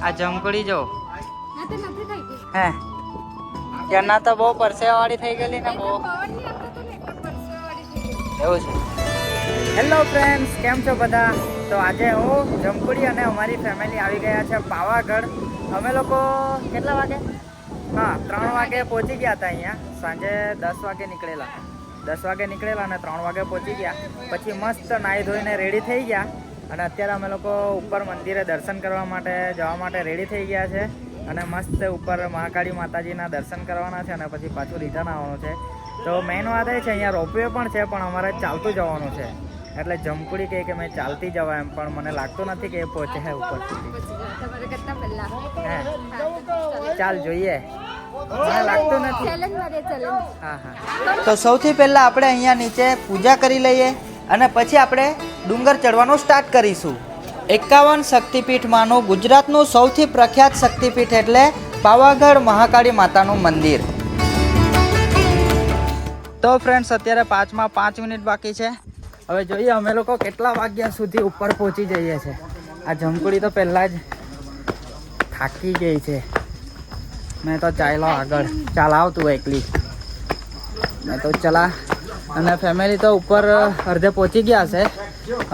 આ જમકડી જો હે ત્યારના તો બહુ પરસેવાવાળી થઈ ગયેલી ને બહુ એવું છે. હેલો ફ્રેન્ડ્સ, કેમ છો બધા? તો આજે હું જમકુડી અને અમારી ફેમિલી આવી ગયા છે પાવાગઢ. અમે લોકો કેટલા વાગે? હા, 3 વાગે પહોંચી ગયા હતા અહીંયા. સાંજે 10 વાગે નીકળેલા. 10 વાગે નીકળેલા અને 3 વાગે પહોંચી ગયા. પછી મસ્ત નાહી ધોઈને રેડી થઈ ગયા અને અત્યારે અમે લોકો ઉપર મંદિરે દર્શન કરવા માટે જવા માટે રેડી થઈ ગયા છે. અને મસ્ત ઉપર મહાકાળી માતાજીના દર્શન કરવાના છે અને પછી પાછું રિટર્ન આવવાનું છે. તો મેઇન વાત એ છે અહીંયા રોપવે પણ છે, પણ અમારે ચાલતું જવાનું છે. એટલે જમકુડી કહે કે મેં ચાલતી જવા એમ, પણ મને લાગતું નથી કે એ પહોંચે હે ઉપર સુધી. ચાલ જોઈએ, મને લાગતું નથી. હા હા, તો સૌથી પહેલા આપણે અહીંયા નીચે પૂજા કરી લઈએ અને પછી આપણે ડુંગર ચડવાનું સ્ટાર્ટ કરીશું. 51 શક્તિપીઠમાંનું ગુજરાતનું સૌથી પ્રખ્યાત શક્તિપીઠ એટલે પાવાગઢ મહાકાળી માતાનું મંદિર. તો ફ્રેન્ડ્સ, અત્યારે 5 મિનિટ બાકી છે. હવે જોઈએ અમે લોકો કેટલા વાગ્યા સુધી ઉપર પહોંચી જઈએ છીએ. આ જમકુડી તો પહેલાં જ થાકી ગઈ છે. મેં તો ચાલ્યો આગળ, ચાલ આવતું એકલી મેં તો ચલા. અને ફેમિલી તો ઉપર અડધે પહોંચી ગયા છે.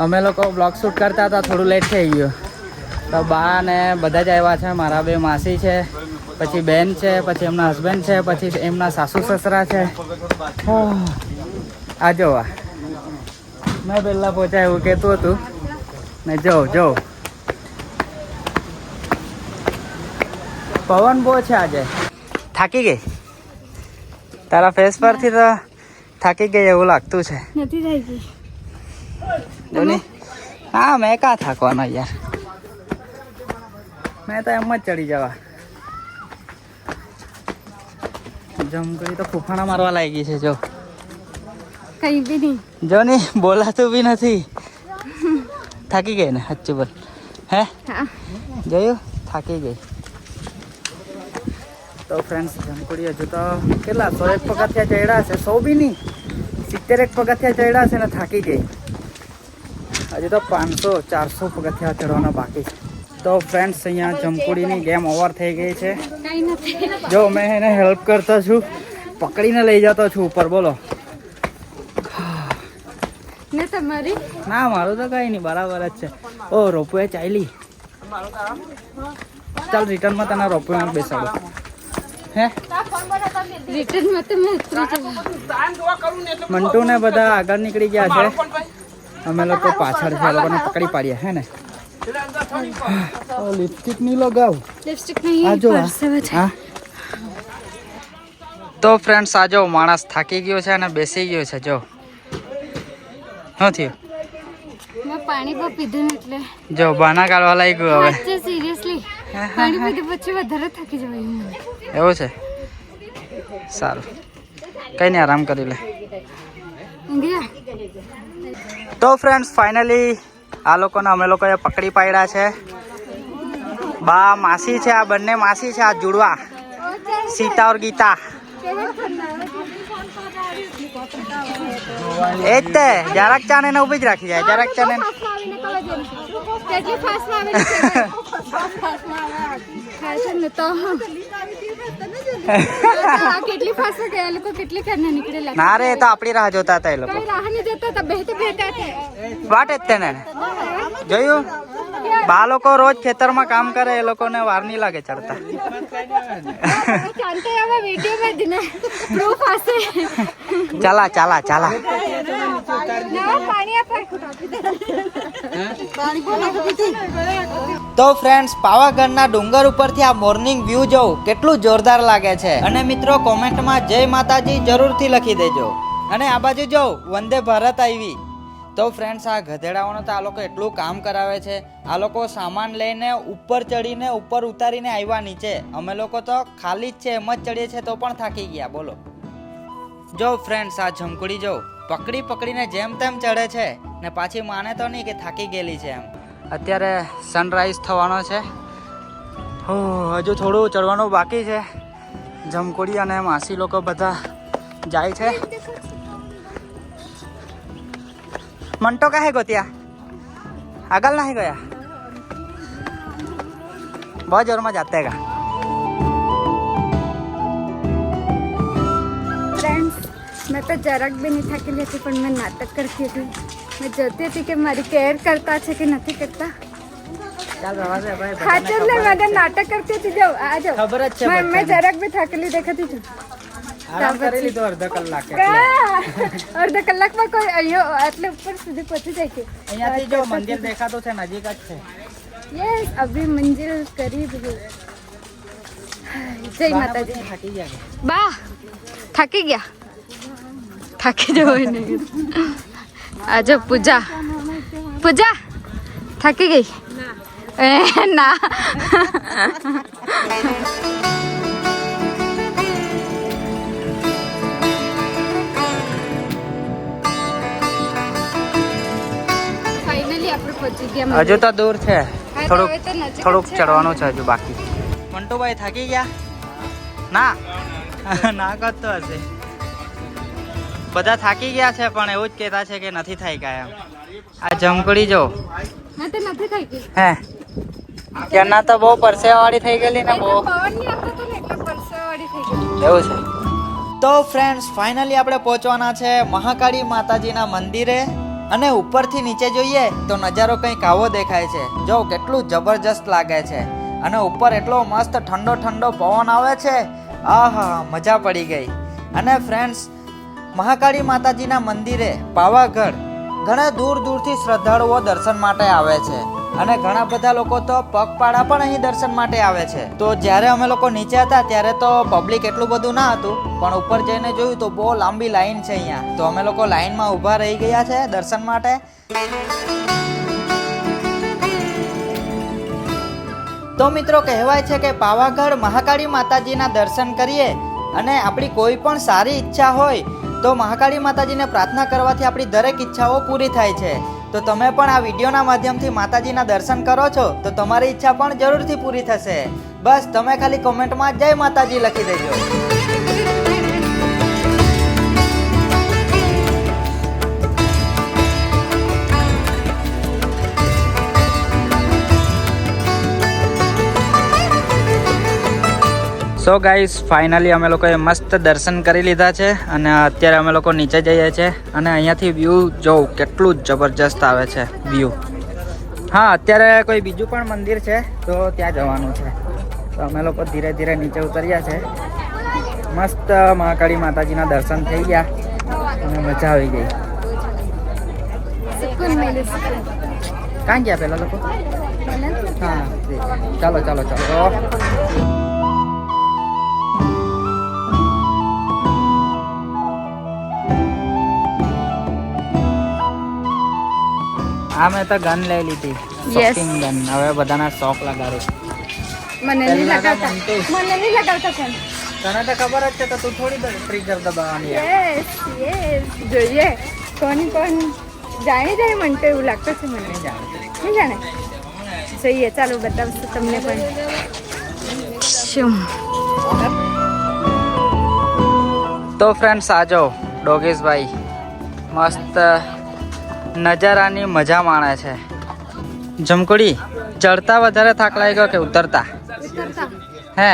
અમે લોકો બ્લોગ શૂટ કરતા હતા, થોડું લેટ થઈ ગયું. તો બા ને બધા જ આવ્યા છે. મારા 2 માસી છે, પછી બેન છે, પછી એમના હસબન્ડ છે, પછી એમના સાસુ સસરા છે. આ જોવા મેં પહેલાં પહોંચ્યા એવું કહેતું હતું ને. જો પવન બહુ છે આજે. થાકી ગઈ? તારા ફેસ પરથી તો થાકી ગઈ એવું લાગતું છે. નથી થાકી જોની. હા, મેં કાં થાકવાનો યાર, મેં તો એમ જ ચડી જવા. જમકડી તો ફૂફાણા મારવા લાગી છે. જો કઈ બી નહીં, જો ની બોલાતું બી નથી. થાકી ગઈ ને? સાચું બોલ. હે જોયું? થાકી ગઈ. તો ફ્રેન્ડ્સ, જમકુડી હજુ તો કેટલા 101 પગથિયા ચડ્યા છે. 100 બી નહીં, 71 પગથિયા ચડ્યા છે ને થાકી ગઈ. હજુ તો 500-400 પગથિયા ચડવાના બાકી છે. તો ફ્રેન્ડ્સ, અહીંયા જમકુડીની ગેમ ઓવર થઈ ગઈ છે. કઈ નથી. જો મેં એને હેલ્પ કરતો છું, પકડીને લઈ જતો છું ઉપર. બોલો. ને તમારી? ના, મારું તો કઈ નહીં, બરાબર જ છે. ઓ રોપવે ચાલી. ચાલ રિટર્નમાં તને રોપવેમાં બેસાડો. હે રિટર્નમાં તો મેં મંટુ ને બધા આગળ નીકળી ગયા છે. અમે લોકો પાછળ છે. લોકોને પકડી પાડ્યા. હે ને? લિપસ્ટિક નહીં લગાવ. લિપસ્ટિક નહીં. આ જો હા. તો ફ્રેન્ડ્સ, આ જો માણસ થાકી ગયો છે અને બેસી ગયો છે. જો શું થયું? મેં પાણી પણ પીધું ને એટલે જો બાના કાઢવા લાગ્યું હવે. સિરિયસલી પાણી પીધું પછી વધારે થાકી જવાય. એવું છે? સારું, કઈ નહીં, આરામ કરી લે. તો ફ્રેન્ડ્સ, ફાઇનલી આ લોકોને અમે લોકોએ પકડી પાડ્યા છે. બા માસી છે, આ બંને માસી છે. આ જુડવા સીતા ઓર ગીતા. એ જ તે જરાક ચાને ને ઊભી જ રાખી જાય. જરાક ચાને કેટલી ફાસ્ટ ગયા લોકો, કેટલી ખરના નીકળેલા. ના રે, તો આપણી રાહ જોતા હતા એ લોકો. રાહ નહીં જોતા હતા, બેહતે બેહતા વાટ જ તેને જોયું. બા લોકો રોજ ખેતરમાં કામ કરે, એ લોકોને વાર નહીં લાગે ચડતા. ચાલા. તો ફ્રેન્ડ્સ, પાવાગઢના ડુંગર ઉપરથી આ મોર્નિંગ વ્યૂ જોઉં કેટલું જોરદાર લાગે છે. અને મિત્રો, કોમેન્ટમાં જય માતાજી જરૂરથી લખી દેજો. અને આ બાજુ જો વંદે ભારત આવી. તો ફ્રેન્ડ્સ, આ ગધેડાઓનો તો આ લોકો એટલું કામ કરાવે છે. આ લોકો સામાન લઈને ઉપર ચડીને ઉપર ઉતારીને આવ્યા નીચે. અમે લોકો તો ખાલી જ છે, એમ જ ચડીએ છીએ તો પણ થાકી ગયા. બોલો. જો ફ્રેન્ડ્સ, આ જમકુડી જો પકડીને જેમ તેમ ચડે છે ને પાછી માને તો નહીં કે થાકી ગયેલી છે એમ. અત્યારે સનરાઈઝ થવાનો છે. હજુ થોડું ચડવાનું બાકી છે. જમકુડી અને માસી લોકો બધા જાય છે. મંટો કાહે ગોત્યા? આગળ નહીં ગયા? बहुत जोर में जाते हैं। फ्रेंड्स, मैं तो જરાક भी नहीं થાકેલી હતી પણ मैं नाटक करती थी। मैं જોતી હતી કે મારી કેર કરતા છે કે નથી કરતા। હા ચાલ ને મેં નાટક કરતી હતી। જાઓ આ જાઓ, ખબર જ છે मैं જરાક भी થાકેલી દેખાતી છું। આરામ કરી લીધો અડધો કલાક અડધા કલાકમાં કોઈ અહીંયા આટલે ઉપર સુધી પહોંચી જાય કે અહીંયાથી જો મંદિર દેખાતું છે નજીક જ છે। यस अभी मंजिल करीब है। जय माता दी। થાકી ગયા બા થાકી ગયા, થાકી જવાય નહીં। આજે પૂજા પૂજા થાકી ગઈ ના। ફાઇનલી આપણે પહોંચી ગયા। હજુ તો દૂર છે, થોડુંક હવે તો નજીક જ થોડુંક છે। ચડવાનું છે હજુ બાકી। મંટુભાઈ થાકી ગયા ના? ના કરતો હશે। બધા થાકી ગયા છે પણ એવું જ કહેતા છે કે નથી થઈ ગયા એમ। આ જમકડી જો હા તો નથી થઈ ગઈ। હે ત્યારના તો બહુ પરસેવાવાળી થઈ ગયેલી ને બહુ પવન નહીં આવતો તો ને એટલે પરસેવાળી થઈ ગઈ। એવું છે। તો ફ્રેન્ડ્સ ફાઇનલી આપણે પહોંચવાના છે મહાકાળી માતાજીના મંદિરે અને ઉપરથી નીચે જોઈએ તો નજારો કંઈક આવો દેખાય છે। જો કેટલું જબરજસ્ત લાગે છે અને ઉપર એટલો મસ્ત ઠંડો ઠંડો પવન આવે છે। આહા મજા પડી ગઈ। અને ફ્રેન્ડ્સ મહાકાળી માતાજીના મંદિરે પાવાગઢ ઘણા દૂર દૂરથી શ્રદ્ધાળુઓ દર્શન માટે આવે છે અને ઘણા બધા લોકો તો પગપાળા પણ અહીં દર્શન માટે આવે છે। તો જ્યારે અમે લોકો નીચે હતા ત્યારે તો પબ્લિક એટલું બધું ના હતું પણ ઉપર જઈને જોયું તો બહુ લાંબી લાઈન છે અહીંયા। તો અમે લોકો લાઈનમાં ઊભા રહી ગયા છે દર્શન માટે। તો મિત્રો કહેવાય છે કે પાવાગઢ મહાકાળી માતાજીના દર્શન કરીએ અને આપણી કોઈ પણ સારી ઈચ્છા હોય તો મહાકાળી માતાજીને પ્રાર્થના કરવાથી આપણી દરેક ઈચ્છાઓ પૂરી થાય છે। તો તમે પણ આ વિડીયોના માધ્યમથી માતાજીના દર્શન કરો છો તો તમારી ઈચ્છા પણ જરૂરથી પૂરી થશે। બસ તમે ખાલી કોમેન્ટમાં જય માતાજી લખી દેજો। સો ગાઈસ ફાઇનલી અમે લોકોએ મસ્ત દર્શન કરી લીધા છે અને અત્યારે અમે લોકો નીચે જઈએ છીએ અને અહીંયાથી વ્યૂ જોઉં કેટલું જબરજસ્ત આવે છે વ્યૂ। હા અત્યારે કોઈ બીજું પણ મંદિર છે તો ત્યાં જવાનું છે। તો અમે લોકો ધીરે ધીરે નીચે ઉતર્યા છે। મસ્ત મહાકાળી માતાજીના દર્શન થઈ ગયા અને મજા આવી ગઈ। સુકૂન મળ્યું, સુકૂન। ક્યાં ગયા પેલા લોકો? હા ચાલો ચાલો ચાલો। આ મેં તો ગન લઈ લીધી, શોપિંગ ગન। હવે બધાના શોખ લગાડું। મને નહીં લગાવતા, મને નહીં લગાવતા ફોન। તને તો ખબર જ છે તો તું થોડી ટ્રિગર દબાવવાની। યસ યસ જોઈએ કોણ કોણ જાણી જાય મને તો એવું લાગતું છે। મને નહીં જાણે। નહીં જાણે? જોઈએ ચાલો બતાવશું તમને પણ શું। તો ફ્રેન્ડ્સ આજો ડોગેશભાઈ મસ્ત નજારાની મજા માણે છે। જમકડી ચડતા વધારે થાક લાગ્યો કે ઉતરતા? ઉતરતા હે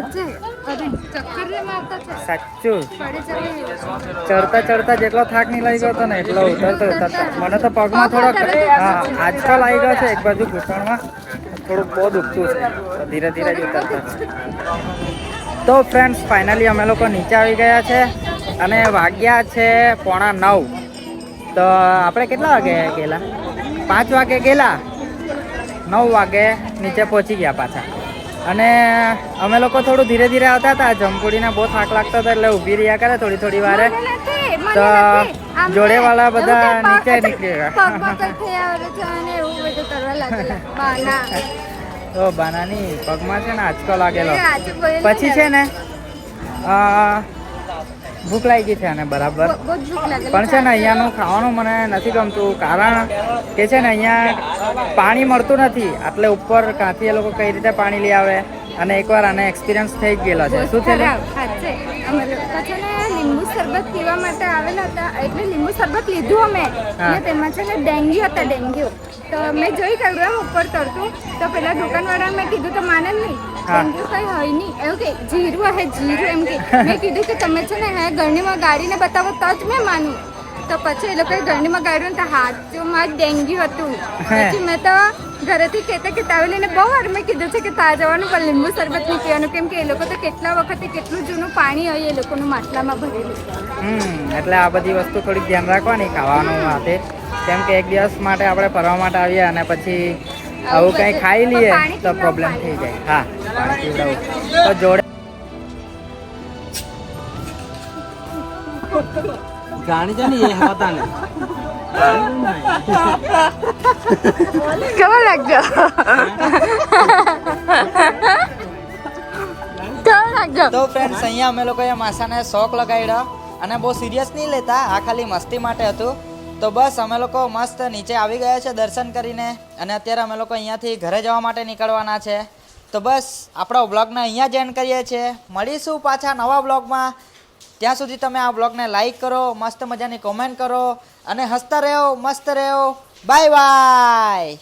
અચ્છે અરે ચક્કર જેમ આવતા છે। સાચું પડી જવાય। ચડતા ચડતા જેટલો થાક નહીં લાગ્યો હતો ને એટલો ઉતરતા ઉતરતા મને તો પગમાં થોડોક હા આજકાલ આવી ગયો છે, એક બાજુ ઘૂંટણમાં થોડુંક બહુ દુખતું છે તો ધીરે ધીરે જ ઉતરતા। તો ફ્રેન્ડ્સ ફાઇનલી અમે લોકો નીચે આવી ગયા છે અને વાગ્યા છે 8:45। તો આપણે કેટલા વાગે ગયેલા? 5 વાગે ગયેલા, 9 વાગે નીચે પહોંચી ગયા પાછા। અને અમે લોકો થોડું ધીરે ધીરે આવતા હતા। જમકુડીને બહુ થાક લાગતો હતો એટલે ઊભી રહ્યા કરે થોડી થોડી વારે। તો જોડે વાળા બધા નીચે નીકળી ગયા। તો બાનાની પગમાં છે ને આંચકો લાગેલો, પછી છે ને ભૂખ લાગી છે અને બરાબર પણ છે ને અહીંયાનું ખાવાનું મને નથી ગમતું કારણ કે છે ને અહીંયા પાણી મળતું નથી। એટલે ઉપર કાંથી એ લોકો કઈ રીતે પાણી લઈ આવે અને એકવાર આને એક્સપિરિયન્સ થઈ ગયેલો છે। શું થયેલું? અમે લોકો છે ને લીંબુ શરબત પીવા માટે આવેલા હતા એટલે લીંબુ શરબત લીધું અમે અને તેમાં છે ને ડેન્ગ્યુ હતા, ડેન્ગ્યુ તો મેં જોઈ કાઢ્યું એમ ઉપર તરતું તો પેલા દુકાનવાળાને મેં કીધું તો માને જ નહીં. ડેન્ગ્યુ કઈ હોય નહીં એવું કે જીરું હે જીરું એમ કે મેં કીધું કે તમે છે ને હે ગરણીમાં ગાડીને બતાવો તો જ મેં માનું. તો પછી એ લોકોએ ગરણીમાં ગાળ્યું તો હાથમાં ડેન્ગ્યુ હતું. પછી મેં તો ઘરેથી કહેતા કે તાવ લઈને બહુ વાર મેં કીધું છે કે તા જવાનું પણ લીંબુ શરબત નહીં પીવાનું કેમ કે એ લોકો તો કેટલા વખતે કેટલું જૂનું પાણી હોય એ લોકોનું માટલામાં ભરેલું. એટલે આ બધી વસ્તુ થોડીક ધ્યાન રાખવાની ખાવાનું માટે કેમ કે એક દિવસ માટે આપણે ફરવા માટે આવીએ અને પછી આવું કંઈ ખાઈ લઈએ તો પ્રોબ્લેમ થઈ જાય. હા પાણી પીવડાવું તો જોડે જાણી જાણી એ હતા ને કેવો લાગજો કેવો લાગજો. તો ફ્રેન્ડ્સ અહીંયા અમે લોકોએ માસાને શોખ લગાડ્યો અને બહુ સિરિયસ નહીં લેતા, આ ખાલી મસ્તી માટે હતું. તો બસ અમે લોકો મસ્ત નીચે આવી ગયા છે દર્શન કરીને અને અત્યારે અમે લોકો અહીંયાથી ઘરે જવા માટે નીકળવાના છે. તો બસ આપણો બ્લોગને અહીંયા જ એન્ડ કરીએ છીએ. મળીશું પાછા નવા બ્લોગમાં. ત્યાં સુધી તમે આ બ્લોગને લાઈક કરો, મસ્ત મજાની કોમેન્ટ કરો અને હસતા રહો, મસ્ત રહો. Bye bye.